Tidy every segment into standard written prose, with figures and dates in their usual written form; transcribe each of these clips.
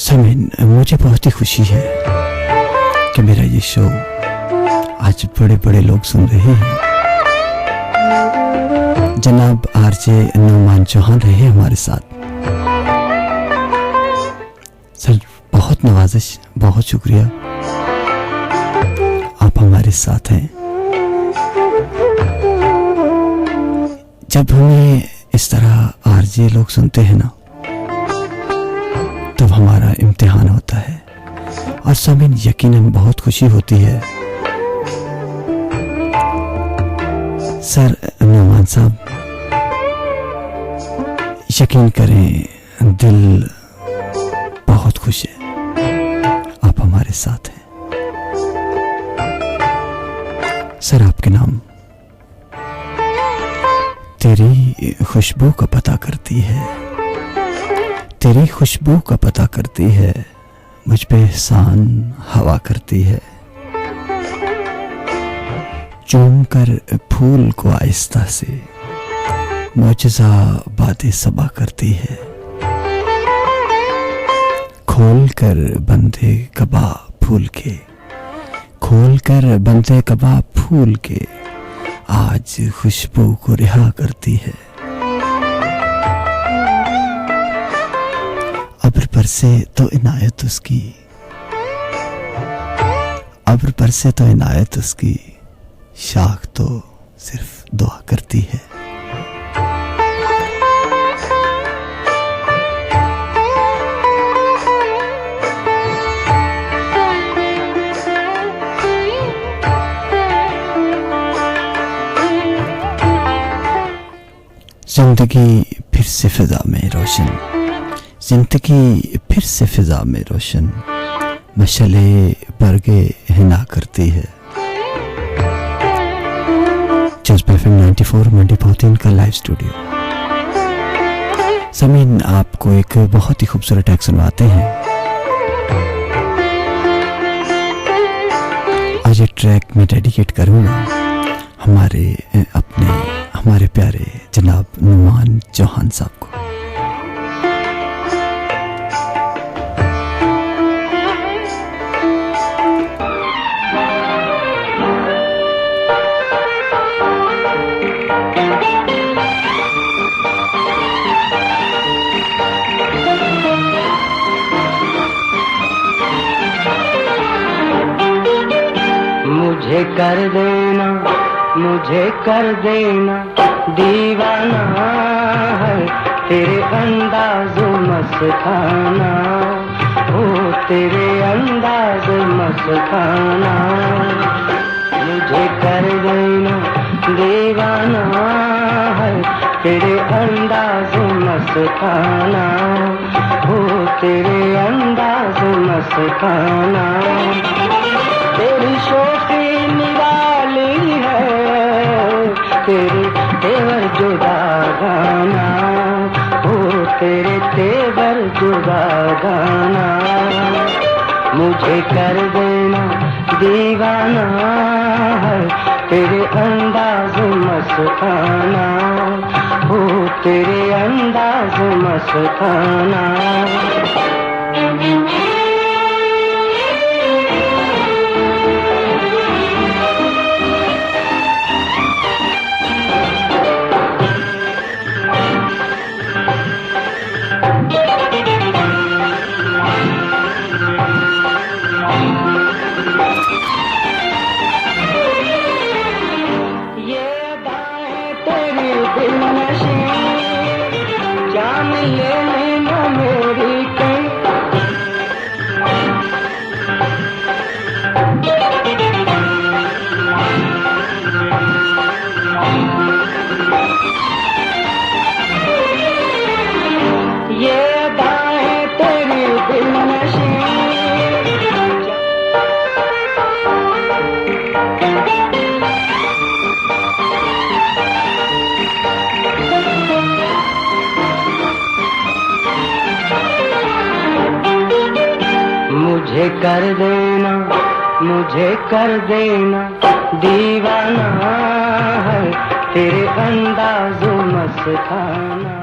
समीन, मुझे बहुत ही खुशी है कि मेरा ये शो आज बड़े बड़े लोग सुन रहे हैं। जनाब आरजे नुमान चौहान रहे हमारे साथ। सर बहुत नवाजिश, बहुत शुक्रिया, आप हमारे साथ हैं। जब हमें इस तरह आरजे लोग सुनते हैं ना, तब हमारा इम्तिहान होता है और समीन यकीनन बहुत खुशी होती है। सर नुमान साहब, यकीन करें दिल बहुत खुश है, आप हमारे साथ हैं। सर आपके नाम तेरी खुशबू का पता करती है, तेरी खुशबू का पता करती है, मुझ पे एहसान हवा करती है। चूम कर फूल को आहिस्ता से मौजज़ा बातें सबा करती है। खोल कर बंदे कबा फूल के, खोल कर बंदे कबा फूल के, आज खुशबू को रिहा करती है। अब्र पर से तो इनायत उसकी, अब्र पर से तो इनायत उसकी, शाख तो सिर्फ दुआ करती है। जिंदगी फिर से फिजा में रोशन, जिंदगी फिर से फिजा में रोशन, मशले बरगे हिना करती है। जज्बा FM 94 मंडी पौतीन का लाइव स्टूडियो। समीन, आपको एक बहुत ही खूबसूरत ट्रैक सुनवाते हैं। आज ये ट्रैक मैं डेडिकेट करूंगा हमारे प्यारे जनाब नुमान चौहान साहब को। मुझे कर देना दीवाना है तेरे अंदाज़ मस्ताना, ओ तेरे अंदाज़ मस्ताना। मुझे कर देना दीवाना है तेरे अंदाज़ मस्ताना, ओ तेरे अंदाज़ मस्ताना। तेरी शोखी निराली है, तेरे तेवर जुदा गाना, ओ तेरे तेवर जुदा गाना। मुझे कर देना दीवाना है तेरे अंदाज़ मस्ताना, ओ तेरे अंदाज़ मस्ताना। जान ले लेना मेरी कहीं, ये अदाएं तेरी दिलनशी। मुझे कर देना दीवाना है तेरे अंदाज़ मस्ताना।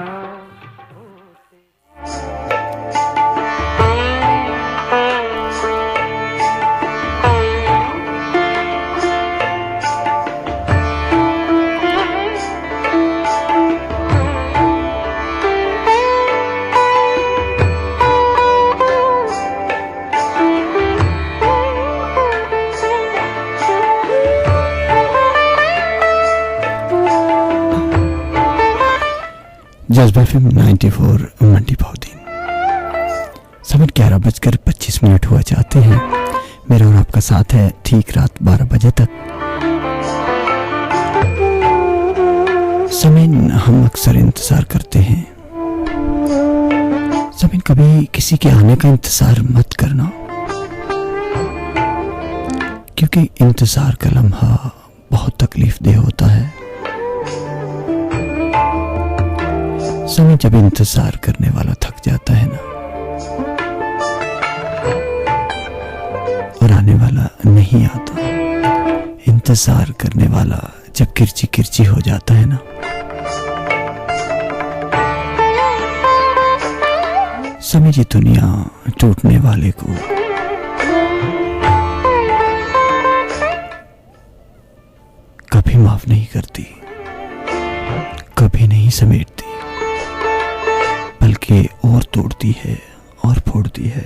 जज्बा FM 94 मंडी बहुदीन। समय 11:25 हुआ चाहते हैं। मेरा और आपका साथ है ठीक रात 12 बजे तक। समय हम अक्सर इंतजार करते हैं। समय कभी किसी के आने का इंतजार मत करना, क्योंकि इंतजार का लम्हा बहुत तकलीफदेह होता है। समय जब इंतजार करने वाला थक जाता है ना, और आने वाला नहीं आता, इंतजार करने वाला जब किरची किरची हो जाता है ना, समय ये दुनिया टूटने वाले को कभी माफ नहीं करती, कभी नहीं समेटती, बल्कि और तोड़ती है और फोड़ती है।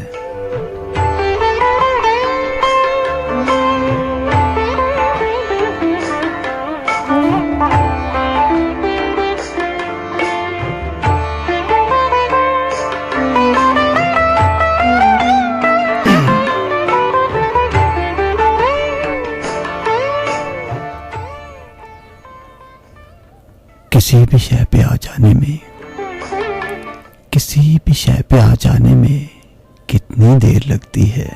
किसी भी शय पे आ जाने में, किसी भी शय पे आ जाने में कितनी देर लगती है,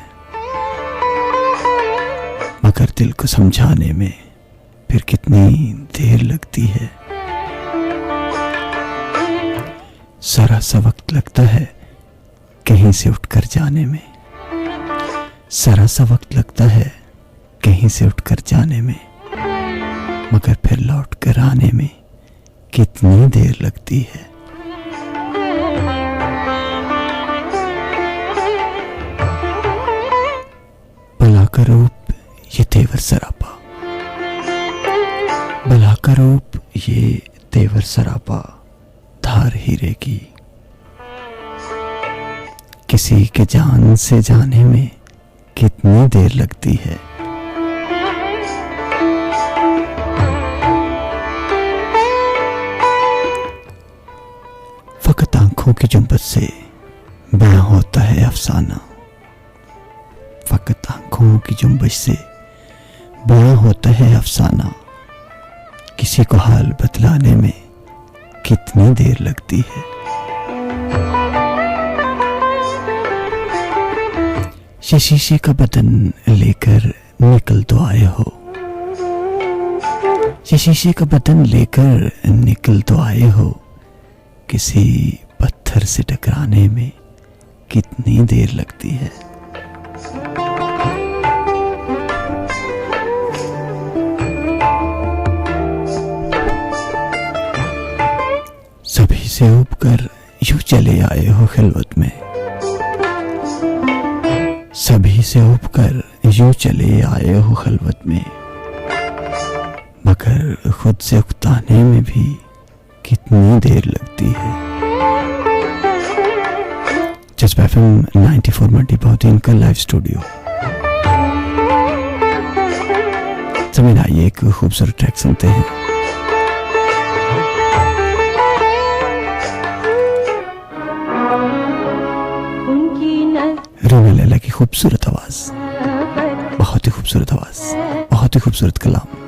मगर दिल को समझाने में फिर कितनी देर लगती है। जरा सा वक्त लगता है कहीं से उठकर जाने में, जरा सा वक्त लगता है कहीं से उठकर जाने में, मगर फिर लौट कर आने में कितनी देर लगती है। भला का रूप ये तेवर सरापा, भला का रूप ये तेवर सरापा, धार हीरे की किसी के जान से जाने में कितनी देर लगती है। फकत आंखों की जुम्बत से बयां होता है अफसाना, फकत आंखों की जुम्बश से बयां होता है अफसाना, किसी को हाल बतलाने में कितनी देर लगती है। ये शीशे का बदन लेकर निकल तो आए हो, ये शीशे का बदन लेकर निकल तो आए हो, किसी पत्थर से टकराने में कितनी देर लगती है। सभी से उबकर यूं चले आए हो खिलवत में, सभी से उबकर यूं चले आए हो खिलवत में, मगर खुद से उकताने में भी कितनी देर लगती है। जज्बा FM 94 मंडी बहुदीन का लाइव स्टूडियो। समय आइए एक खूबसूरत ट्रैक सुनते हैं। रीना लैला की खूबसूरत आवाज, बहुत ही खूबसूरत आवाज, बहुत ही खूबसूरत कलाम।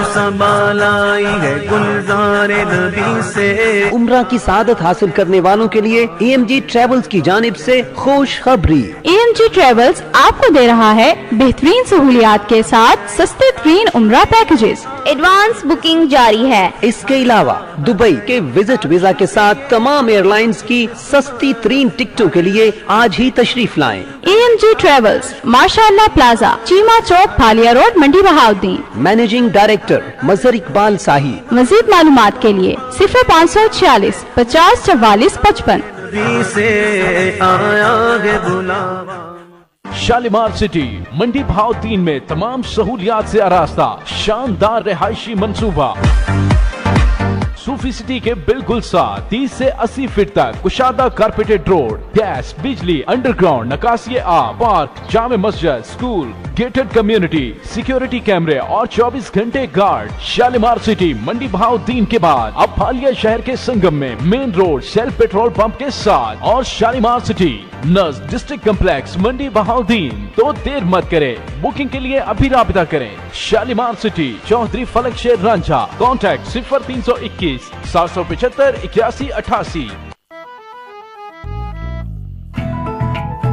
संभाल आई है गुलजारे नबी से। उम्रा की सादत हासिल करने वालों के लिए AMG ट्रेवल्स की जानिब से खुशखबरी। AMG ट्रेवल्स आपको दे रहा है बेहतरीन सहूलियात के साथ सस्ते तरीन उम्रा पैकेजेस। एडवांस बुकिंग जारी है। इसके अलावा दुबई के विजिट वीजा के साथ तमाम एयरलाइंस की सस्ती तरीन टिकटों के लिए आज ही तशरीफ लाएं। AMG ट्रेवल्स, माशाअल्लाह प्लाजा, चीमा चौक, Bhalia road, Mandi Bahauddin. Managing director मजहर इकबाल शाही। मजीद मालूमात के लिए 0546 50 44 55। नबी से आया है बुलावा। शालीमार सिटी मंडी भाव 3 में तमाम सहूलियात से आरास्ता शानदार रिहायशी मंसूबा। सूफी सिटी के बिल्कुल साथ 30 से 80 फीट तक कुशादा कारपेटेड रोड, गैस, बिजली, अंडरग्राउंड, नकासी आब, पार्क, जामे मस्जिद, स्कूल, गेटेड कम्युनिटी, सिक्योरिटी कैमरे और 24 घंटे गार्ड। शालीमार सिटी मंडी भाव 3 के बाद अब भालिया शहर के संगम में main road self petrol pump के साथ। और शालीमार सिटी नज डिस्ट्रिक्ट कम्प्लेक्स मंडी बहाउद्दीन। तो देर मत करें, बुकिंग के लिए अभी राबिता करें। शालीमार सिटी चौधरी फलक शेर रांझा। कॉन्टैक्ट 0321 775 81 88।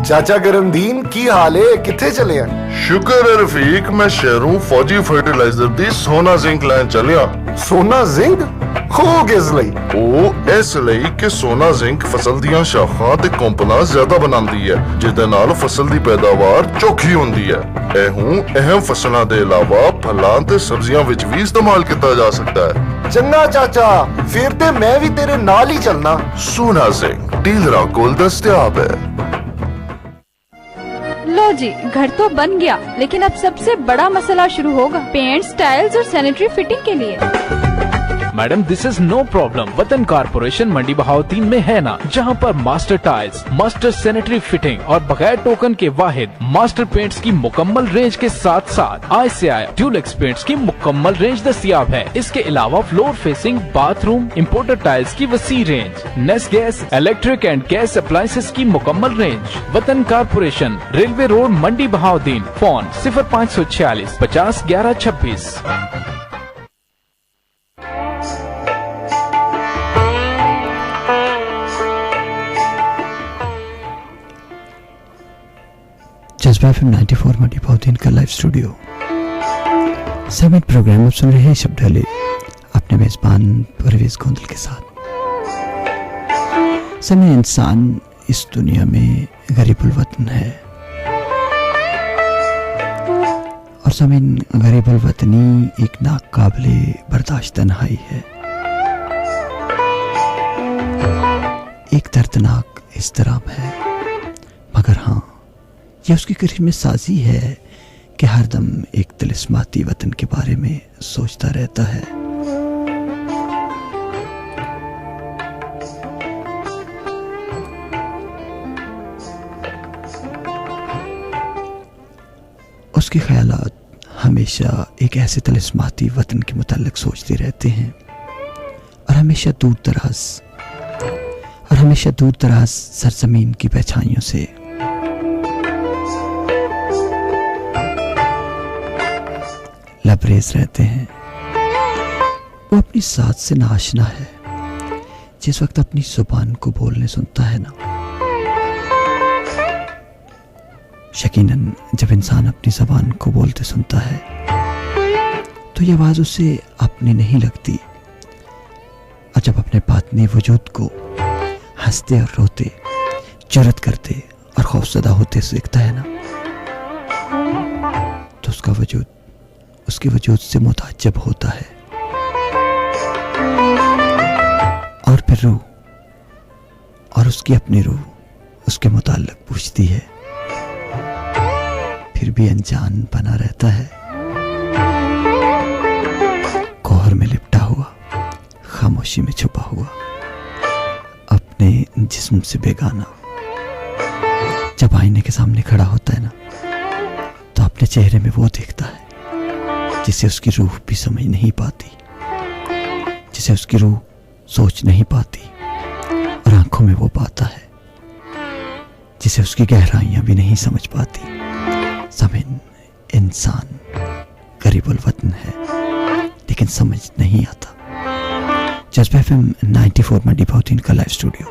चाचा करमदीन की हाल है, किथे चले हैं? शुक्र है रफीक, मैं शहरों फौजी फर्टिलाइजर दी सोना जिंक लैन चलिया। सोना जिंक हो किस लई? ਉਹ ਇਸ ਲਈ ਕਿ ਸੋਨਾ ਜ਼ਿੰਕ ਫਸਲ ਦੀਆਂ ਸ਼ਾਖਾਂ ਤੇ ਕੰਪਲਾਂ ਜ਼ਿਆਦਾ ਬਣਾਉਂਦੀ ਹੈ, ਜਿਹਦੇ ਨਾਲ ਫਸਲ ਦੀ ਪੈਦਾਵਾਰ ਚੌਖੀ ਹੁੰਦੀ ਹੈ। ਇਹ ਹੁਣ ਅਹਿਮ ਫਸਲਾਂ ਦੇ ਇਲਾਵਾ ਫਲਾਂ ਤੇ ਸਬਜ਼ੀਆਂ ਵਿੱਚ ਵੀ ਇਸਤੇਮਾਲ ਕੀਤਾ ਜਾ ਸਕਦਾ ਹੈ। ਚੰਗਾ ਚਾਚਾ, ਫਿਰ ਤੇ ਮੈਂ ਵੀ ਤੇਰੇ ਨਾਲ ਹੀ ਚੱਲਣਾ। सोना जिंक डीलरों को दस्तयाब है। लो जी, घर तो बन गया, लेकिन अब सबसे बड़ा मसला शुरू होगा पेंट्स, टाइल्स और सैनिटरी फिटिंग के लिए। Madam this is no problem. Watan corporation Mandi Bahauddin में है ना, जहां पर master tiles, master sanitary fitting और बगैर टोकन के वाहिद मास्टर पेंट्स की मुकम्मल रेंज के साथ साथ ICI ड्यूलेक्स पेंट्स की मुकम्मल रेंज दस्तयाब है। इसके अलावा floor facing, bathroom, imported tiles की वसी रेंज, नेस gas, electric and gas appliances की मुकम्मल range. Watan corporation, railway road, Mandi Bahauddin. Phone 0546 50 11 26। जज्बा FM 94 मंडी बहाउद्दीन का लाइव स्टूडियो समिट प्रोग्राम आप सुन रहे हैं शब्द ढले अपने मेजबान परवेज गोंदल के साथ। समय इंसान इस दुनिया में गरीबुल वतन है और समय गरीबुल वतनी एक नाकाबिले बर्दाश्त तन्हाई है, एक दर्दनाक इज़्तिराब है। मगर हाँ, यह उसकी करीब में साजी है कि हरदम एक तिलिस्माती वतन के बारे में सोचता रहता है। उसके ख्यालात हमेशा एक ऐसे तिलिस्माती वतन के मुताल्लिक सोचते रहते हैं और हमेशा दूर दराज सरजमीन की परछाइयों से लबरेज रहते हैं। वो अपनी साथ से नाशना है। जिस वक्त अपनी जुबान को बोलने सुनता है ना, यकीनन जब इंसान अपनी जबान को बोलते सुनता है तो ये आवाज उसे अपनी नहीं लगती, और जब अपने बातनी वजूद को हंसते और रोते, जुर्रत करते और खौफजदा होते देखता है ना, तो उसके वजूद से मुताज्जब होता है। और फिर रूह और उसकी अपनी रूह उसके मुताल्लिक पूछती है, फिर भी अनजान बना रहता है, कोहर में लिपटा हुआ, खामोशी में छुपा हुआ, अपने जिस्म से बेगाना। जब आईने के सामने खड़ा होता है ना, तो अपने चेहरे में वो देखता है जिसे उसकी रूह भी समझ नहीं पाती, जिसे उसकी रूह सोच नहीं पाती, और आंखों में वो पाता है जिसे उसकी गहराइयां भी नहीं समझ पाती। ज़मीन इंसान गरीबुल वतन है, लेकिन समझ नहीं आता। जज्बा FM 94 मंडी भाव-3 का लाइव स्टूडियो।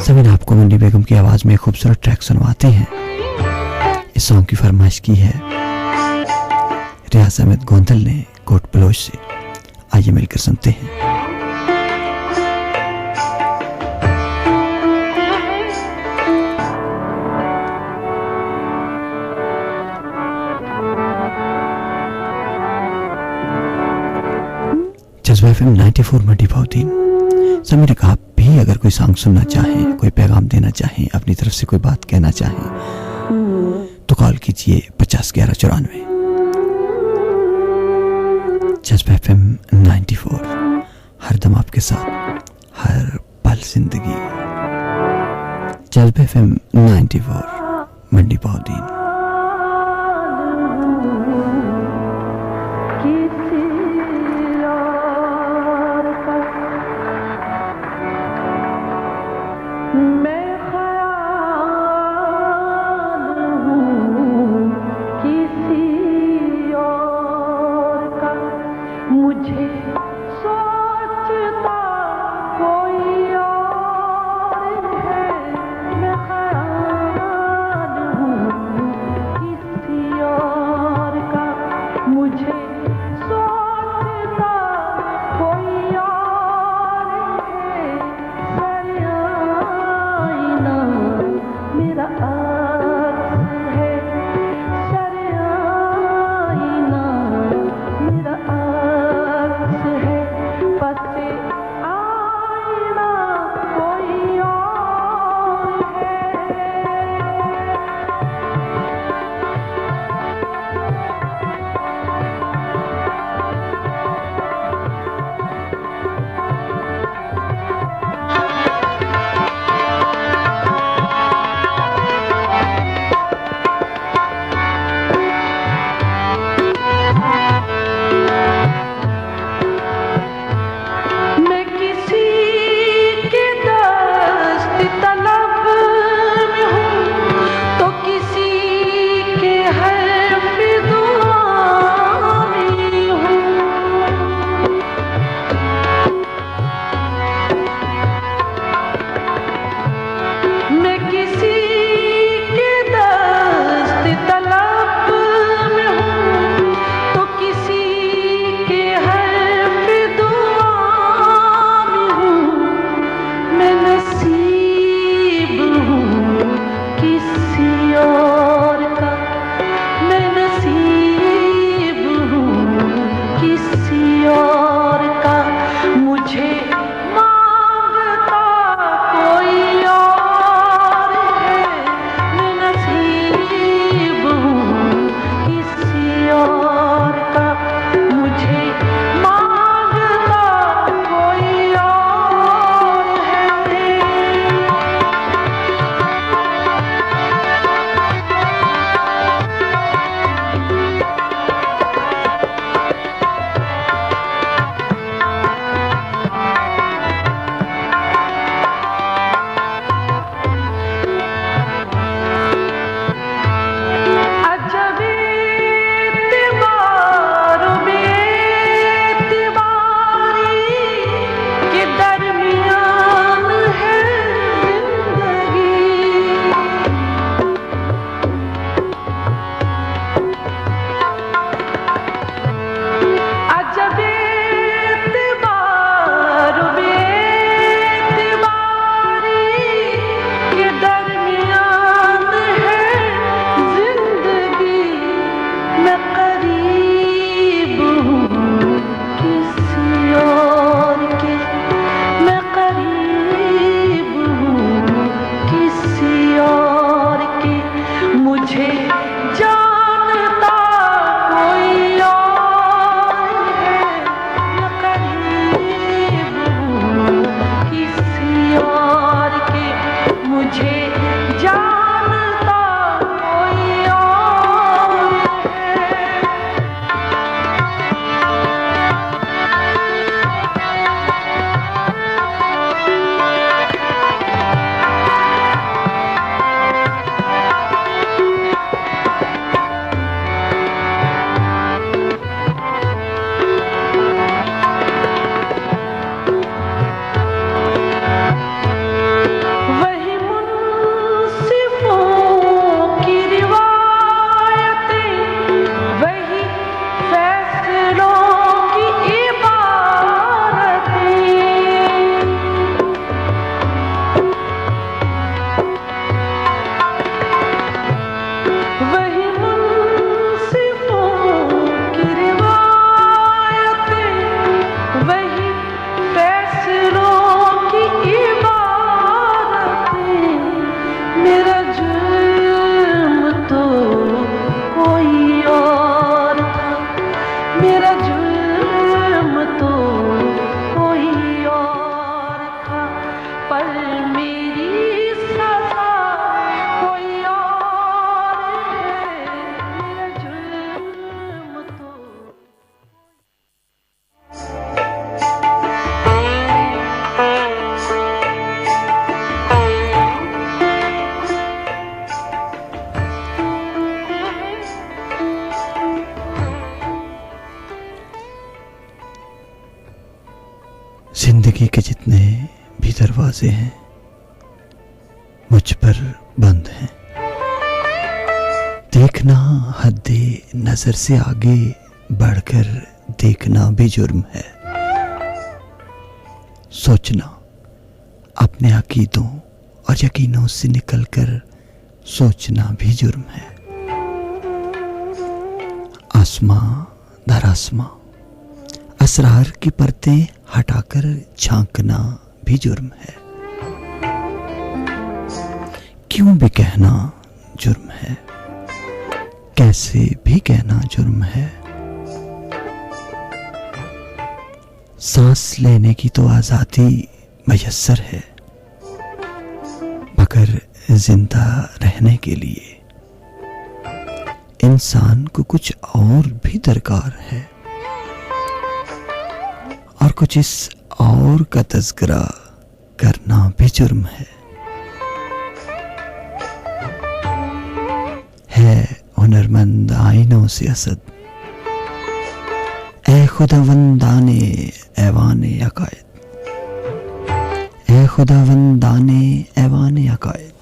सभी ने आपको मंडी बेगम की आवाज में खूबसूरत ट्रैक सुनवाते हैं। इस सॉन्ग की फरमाइश की है रियाज अहमद गोंदल ने कोट बलोच से। आइए मिलकर सुनते हैं। जज्बा FM 94 मंडी भाव-3। सभी ने कहा आप भी अगर कोई सॉन्ग सुनना चाहें, कोई पैगाम देना चाहें, अपनी तरफ से कोई बात कहना चाहें तो कॉल कीजिए 50 11 94। जज्बा FM 94 हरदम आपके साथ, हर पल जिंदगी। जज्बा FM 94 मंडी भाव-3। दरवाजे हैं मुझ पर बंद हैं। देखना हद्दे नजर से आगे बढ़कर देखना भी जुर्म है। सोचना अपने अकीदों और यकीनों से निकलकर सोचना भी जुर्म है। आसमां दर आसमां असरार की परतें हटाकर झांकना भी जुर्म है। क्यों भी कहना जुर्म है, कैसे भी कहना जुर्म है। सांस लेने की तो आजादी मयस्सर है, मगर जिंदा रहने के लिए इंसान को कुछ और भी दरकार है, और कुछ इस और का तज़किरा करना भी जुर्म है हुनरमंद आईनों से असद, ए खुदावंदाने ऐवाने अकायद, ए खुदावंदाने ऐवाने अकायद।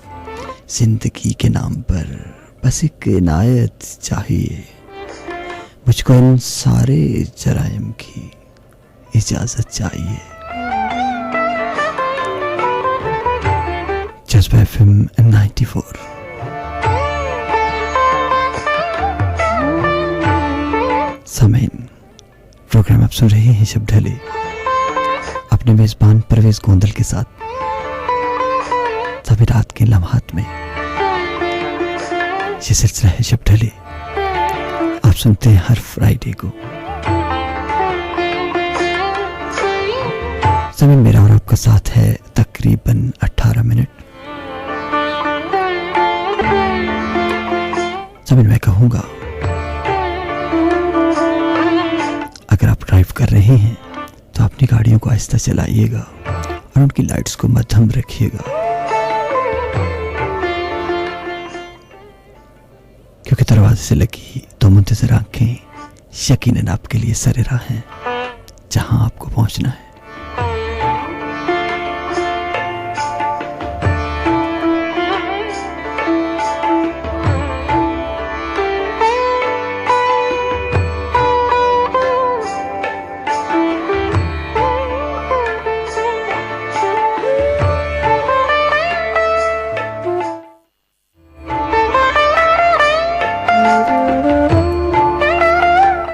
जिंदगी के नाम पर बस एक इनायत चाहिए, मुझको इन सारे जराइम की इजाजत चाहिए। जज्बा FM 94। सामीन, प्रोग्राम आप सुन रहे हैं शब ढले अपने मेजबान परवेज गोंदल के साथ। सभी रात के लम्हात में ये सिलसिला है शब ढले, आप सुनते हैं हर फ्राइडे को। समय मेरा और आपका साथ है तकरीबन 18 मिनट। समय मैं कहूंगा, अगर आप ड्राइव कर रहे हैं तो अपनी गाड़ियों को आहिस्ता चलाइएगा और उनकी लाइट्स को मध्यम रखिएगा, क्योंकि दरवाजे से लगी दो मुंतज़िर आंखें यकीनन आपके लिए सरे राह हैं जहां आपको पहुंचना है।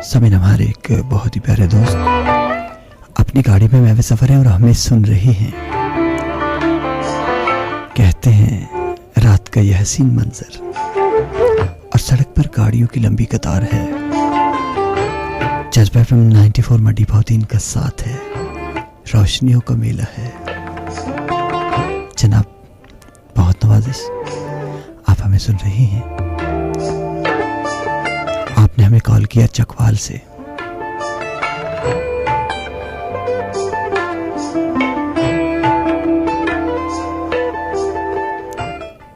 समीन, हमारे एक बहुत ही प्यारे दोस्त अपनी गाड़ी में महवे सफर है और हमें सुन रहे हैं। कहते हैं रात का यह हसीन मंजर और सड़क पर गाड़ियों की लंबी कतार है। जज्बा FM 94 मंडी भाव-3 का साथ है, रोशनियों का मेला है। जनाब, बहुत नवाजिश, आप हमें सुन रहे हैं। आपने हमें कॉल किया चकवाल से।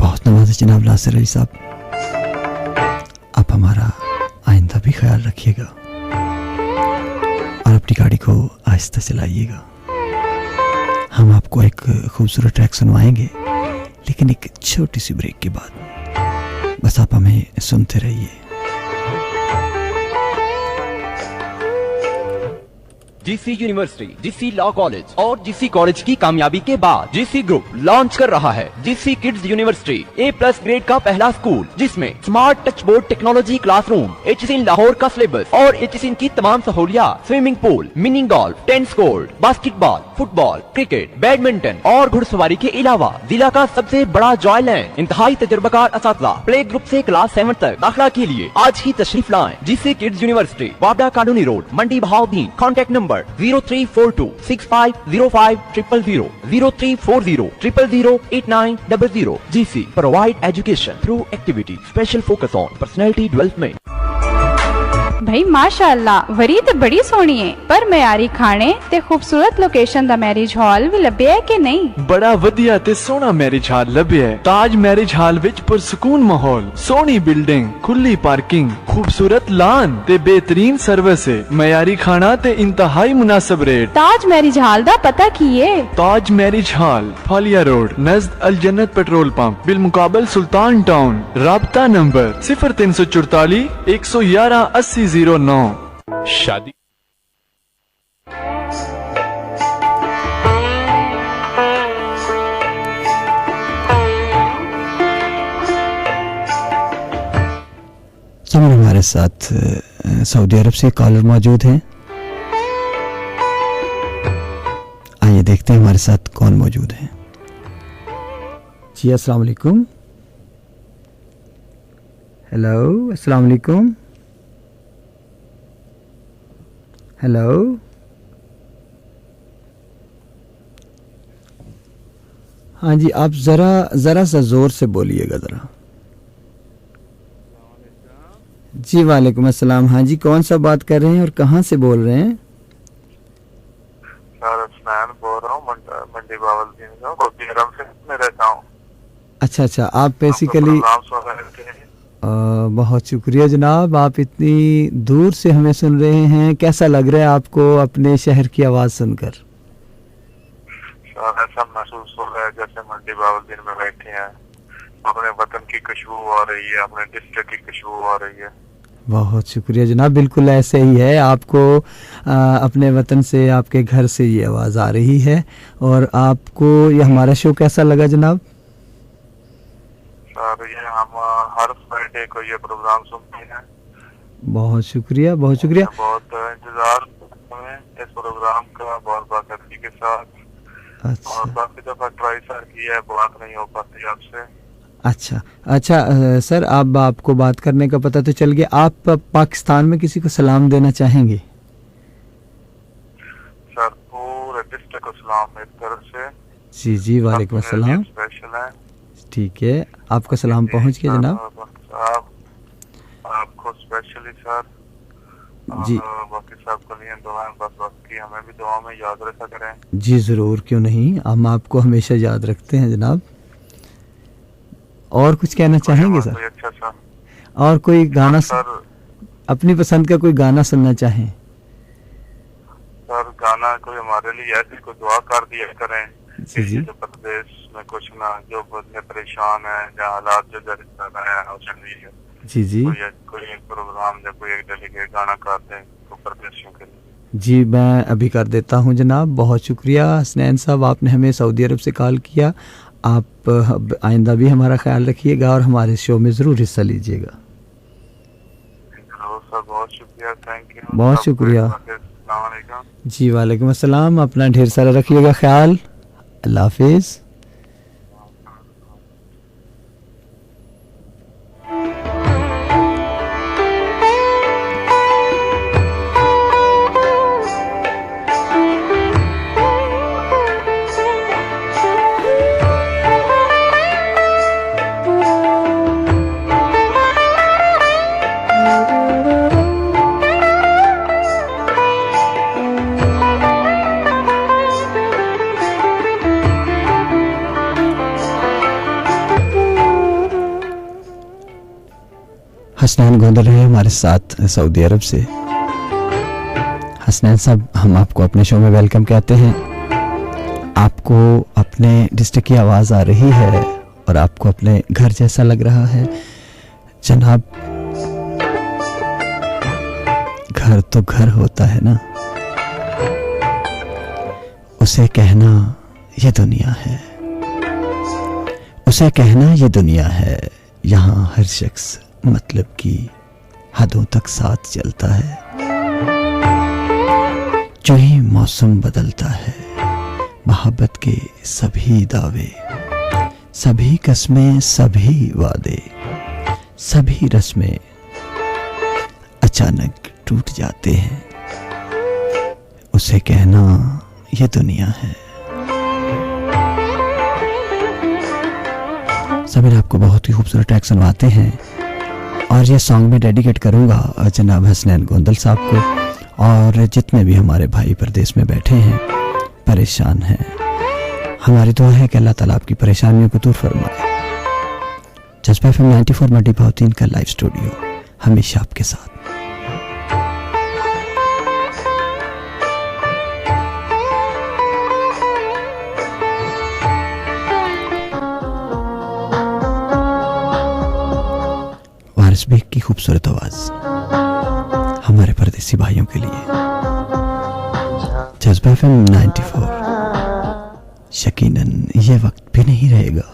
बहुत नवाज़ जनाब नासिर अली साहब, आप हमारा आइंदा भी ख्याल रखिएगा और अपनी गाड़ी को आहिस्ता चलाइएगा। हम आपको एक खूबसूरत ट्रैक सुनवाएंगे, लेकिन एक छोटी सी ब्रेक के बाद। बस आप हमें सुनते रहिए। GC university, GC law college और जीसी कॉलेज की कामयाबी के बाद जीसी ग्रुप लॉन्च कर रहा है GC kids university, A+ grade का पहला स्कूल, जिसमें smart touch board technology classroom, HSN Lahore का सिलेबस और HSN की तमाम सहूलियात, swimming pool, mini golf, tennis court, basketball, football, cricket, badminton और घुड़सवारी के अलावा जिला का सबसे बड़ा जॉयलैंड, इंतहाई तजुर्बाकार असातिज़ा, प्ले ग्रुप से क्लास 7 तक दाखिला के लिए आज ही तशरीफ लाएं। जीसी किड्स यूनिवर्सिटी, वाबड़ा कानूनी रोड, मंडी भाव-3। Contact number 0342650500, 0340008900। GC provide education through activity, special focus on personality development. भाई माशाअल्लाह वरी ते बड़ी सोहनी है, पर मयारी खाने ते खूबसूरत लोकेशन दा मैरिज हॉल भी लभ्या है कि नहीं? बड़ा वधिया ते सोहना मैरिज हाल लभ्या है। ताज मैरिज हाल विच पुरसकून माहौल, सोहनी बिल्डिंग, खुली पार्किंग, खूबसूरत लान ते बेहतरीन सर्विस है। मयारी खाना ते इंतहाई मुनासिब रेट। ताज मैरिज हॉल दा पता की है? ताज मैरिज हॉल, फालिया रोड, नज़द अल जन्नत पेट्रोल पंप, बिल मुकाबल सुल्तान टाउन। राब्ता नंबर 0344 111 8009। शादी समय हमारे साथ सऊदी अरब से कॉलर मौजूद हैं। आइए देखते हैं हमारे साथ कौन मौजूद है। जी अस्सलाम वालेकुम। हेलो, अस्सलाम वालेकुम। हेलो, हाँ जी, आप ज़रा सा ज़ोर से बोलिएगा ज़रा। जी वालेकुम अस्सलाम। हाँ जी, कौन सा बात कर रहे हैं और कहाँ से बोल रहे हैं? सर बोल रहा हूँ मंडी बावलदीन में रहता हूँ। अच्छा अच्छा, आप बेसिकली बहुत शुक्रिया जनाब, आप इतनी दूर से हमें सुन रहे हैं। कैसा लग रहा है आपको अपने शहर की आवाज़ सुनकर? सर ऐसा महसूस हो रहा है जैसे मंडी बावलदीन में बैठे हैं, अपने वतन की खुशबू आ रही है, अपने डिस्ट्रिक्ट की खुशबू आ रही है। बहुत शुक्रिया जनाब, बिल्कुल ऐसे ही है। आपको अपने वतन से, आपके घर से ये आवाज़ आ रही है। और आपको ये हमारा शो कैसा लगा जनाब? सर ये हम हर फ्राइडे को ये प्रोग्राम सुनते हैं। बहुत शुक्रिया, बहुत शुक्रिया। बहुत इंतजार में इस प्रोग्राम का, बहुत बाकायदगी के साथ। अच्छा। और काफी दफा ट्राई सर की है, बात नहीं हो पाती आपसे। अच्छा अच्छा, सर अब आपको बात करने का पता तो चल गया। आप पाकिस्तान में किसी को सलाम देना चाहेंगे? सर पूरे डिस्ट्रिक्ट को सलाम मेरी तरफ से। जी जी, वालेकुम अस्सलाम। स्पेशल है। ठीक है, आपका सलाम पहुंच गया जनाब। आपको स्पेशली सर जी। बाकी सबको लिए दुआएं, बस बाकी हमें भी दुआ में याद रखा करें। जी ज़रूर, क्यों नहीं, हम आपको हमेशा याद रखते हैं जनाब। और कुछ कहना चाहेंगे सर? अच्छा सर। और कोई गाना सर, अपनी पसंद का कोई गाना सुनना चाहें? सर गाना कोई हमारे लिए ऐसी कोई दुआ कर दिया करें। जी जी। जो प्रदेश में कुछ ना, जो बंदे परेशान है, या हालात जो है जी जी, कोई एक प्रोग्राम या कोई एक डेलीगेट गाना कर दें तो प्रदेशियों के लिए। जी मैं अभी कर देता हूँ जनाब। बहुत शुक्रिया हसनैन साहब, आपने हमें सऊदी अरब से कॉल किया। आप आइंदा भी हमारा ख्याल रखिएगा और हमारे शो में ज़रूर हिस्सा लीजिएगा। बहुत शुक्रिया, थैंक यू। बहुत शुक्रिया। अस्सलाम वालेकुम। जी वालेकुम अस्सलाम। अपना ढेर सारा रखिएगा ख्याल। अल्लाह हाफिज़। हसनैन गोंदल है हमारे साथ सऊदी अरब से। हसनैन साहब, हम आपको अपने शो में वेलकम कहते हैं। आपको अपने डिस्ट्रिक्ट की आवाज़ आ रही है और आपको अपने घर जैसा लग रहा है जनाब। घर तो घर होता है ना, उसे कहना ये दुनिया है, उसे कहना ये दुनिया है। यहाँ हर शख्स मतलब की हदों तक साथ चलता है। जो ही मौसम बदलता है, मोहब्बत के सभी दावे, सभी कस्में, सभी वादे, सभी रस्में अचानक टूट जाते हैं। उसे कहना ये दुनिया है। समीर आपको बहुत ही खूबसूरत ट्रैक सुनवाते हैं और ये सॉन्ग मैं डेडिकेट करूँगा जनाब हसनैन गोंदल साहब को और जितने भी हमारे भाई प्रदेश में बैठे हैं, परेशान हैं। हमारी दुआ है कि अल्लाह ताला आपकी परेशानियों को दूर फरमाए। जज्बा FM 94 मंडी भाव 3 का लाइव स्टूडियो हमेशा आपके साथ। वारिस बेग की खूबसूरत आवाज हमारे परदेसी भाइयों के लिए। जज्बा FM 94 यकीनन ये वक्त भी नहीं रहेगा।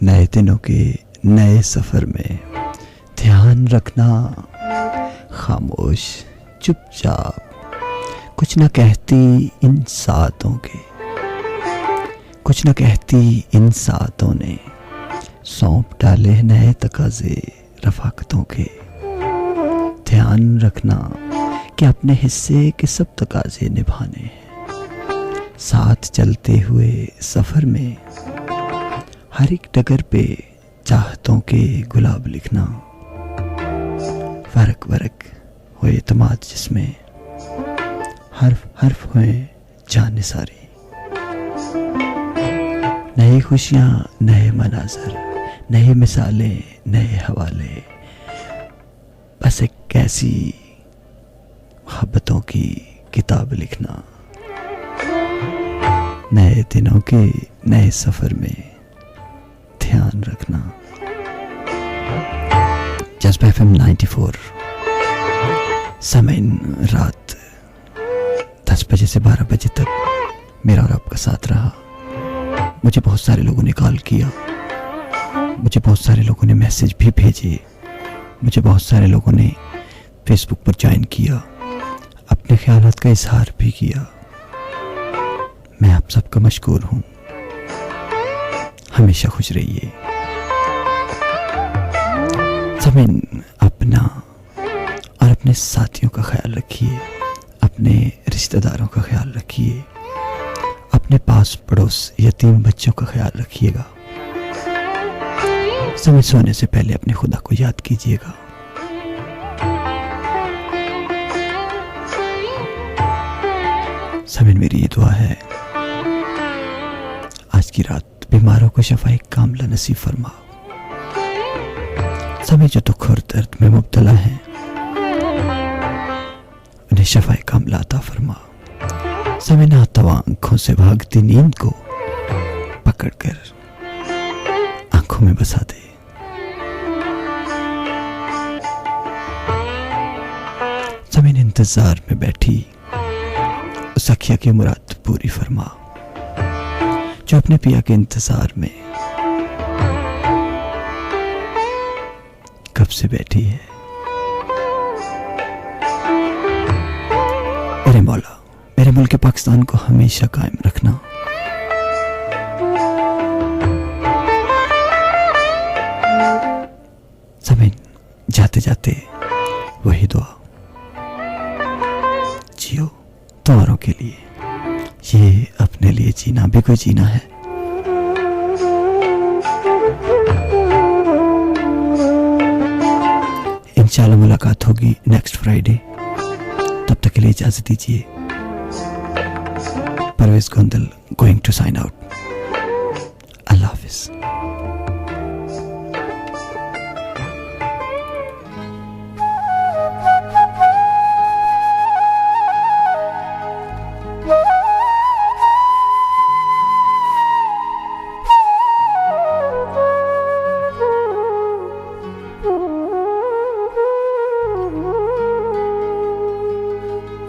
नए दिनों के नए सफर में ध्यान रखना, खामोश चुपचाप कुछ न कहती इन सातों के, कुछ न कहती इन सातों ने सौंप डाले नए तकाजे रफाकतों के। ध्यान रखना कि अपने हिस्से के सब तकाजे निभाने हैं। साथ चलते हुए सफर में हर एक डगर पे चाहतों के गुलाब लिखना। फर्क वरक हो एतमाद जिसमें हर्फ हर्फ हुए जाने सारी। नई खुशियाँ, नए मनाजर, नई मिसालें, नए हवाले, बस एक ऐसी मोहब्बतों की किताब लिखना। नए दिनों के नए सफर में ध्यान रखना। जज्बा FM 94 समय रात 10 बजे से 12 बजे तक मेरा और आपका साथ रहा। मुझे बहुत सारे लोगों ने कॉल किया, मुझे बहुत सारे लोगों ने मैसेज भी भेजे, मुझे बहुत सारे लोगों ने फेसबुक पर ज्वाइन किया, अपने ख्यालात का इजहार भी किया। मैं आप सबका मशकूर हूँ। हमेशा खुश रहिए। समीन अपना और अपने साथियों का ख्याल रखिए, अपने रिश्तेदारों का ख्याल रखिए, अपने पास पड़ोस यतीम बच्चों का ख्याल रखिएगा। समय सोने से पहले अपने खुदा को याद कीजिएगा। समीन मेरी ये दुआ है, आज की रात बीमारों को शफाए कामला नसीब फरमा। सभी जो दुख और दर्द में मुब्तला हैं उन्हें शफाए कामला अता फरमा। सभी नातवा आंखों से भागती नींद को पकड़कर आंखों में बसा दे। समीन इंतजार में बैठी उस अखिया की मुराद पूरी फरमा जो अपने पिया के इंतजार में कब से बैठी है। मेरे मौला मेरे मुल्क पाकिस्तान को हमेशा कायम रखना। समीन जाते जाते वही दुआ, जियो तुम्हारों के लिए, ये अपने लिए जीना भी कोई जीना है। इंशाल्लाह मुलाकात होगी नेक्स्ट फ्राइडे। तब तक के लिए इजाजत दीजिए। Parvez Gondal going to sign out. अल्लाह हाफिज।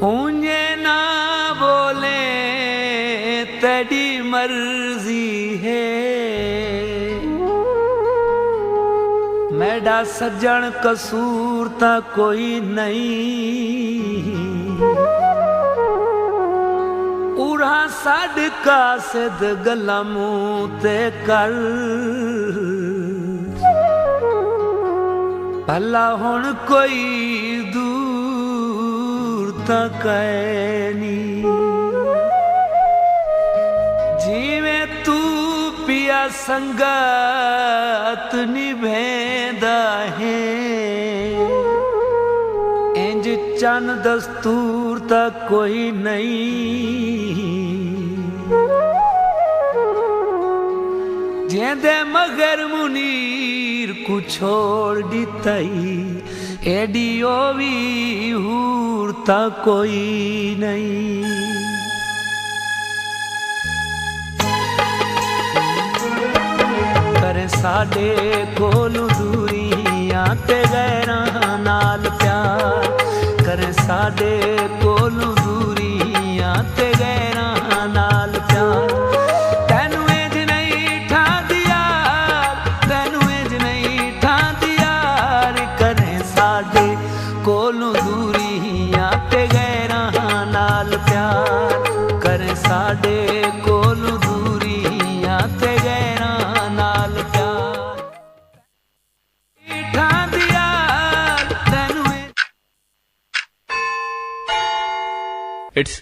ऊंजे ना बोले तेरी मर्जी है, मेरा सज्जन कसूर ता कोई नहीं। उड़ा साडका सिद गला मुंह ते कर, भला हुण कोई तक जिवें तू पिया संगत निभेंदा है, इंज चन दस्तूर तक कोई नहीं। जेंदे मगर मुनीर को छोड़ दिताई, एडी ओवी हूरता कोई नहीं। करे साडे कोलू दूरियां ते गैरां नाल प्यार, करे साडे कोलू दूरियां ते गैरां नाल प्यार। तैनू इंज नहीं ठांदी यार, तैनू इंज नहीं ठांदी यार, करे साडे कोलू दूरियां ते गैरां नाल प्यार, करे साडे कोलू दूरियां ते गैरां नाल प्यार। ठांदी यार तैनू It's